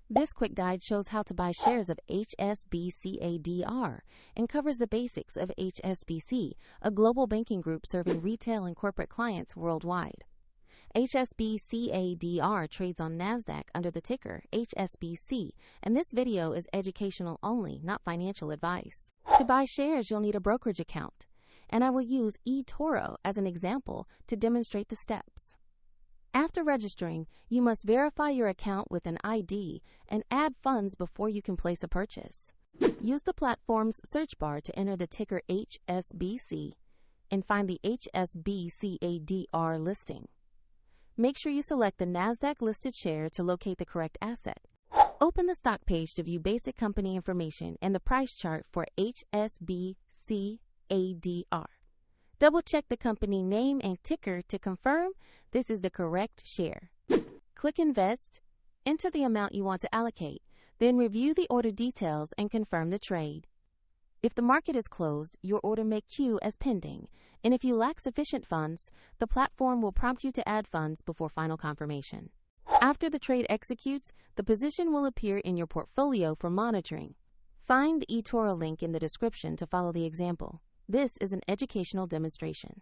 This quick guide shows how to buy shares of HSBC-ADR and covers the basics of HSBC, a global banking group serving retail and corporate clients worldwide. HSBC-ADR trades on NASDAQ under the ticker HSBC, and this video is educational only, not financial advice. To buy shares, you'll need a brokerage account, and I will use eToro as an example to demonstrate the steps. After registering, you must verify your account with an ID and add funds before you can place a purchase. Use the platform's search bar to enter the ticker HSBC and find the HSBC-ADR listing. Make sure you select the NASDAQ-listed share to locate the correct asset. Open the stock page to view basic company information and the price chart for HSBC-ADR. Double-check the company name and ticker to confirm this is the correct share. Click Invest, enter the amount you want to allocate, then review the order details and confirm the trade. If the market is closed, your order may queue as pending, and if you lack sufficient funds, the platform will prompt you to add funds before final confirmation. After the trade executes, the position will appear in your portfolio for monitoring. Find the eToro link in the description to follow the example. This is an educational demonstration.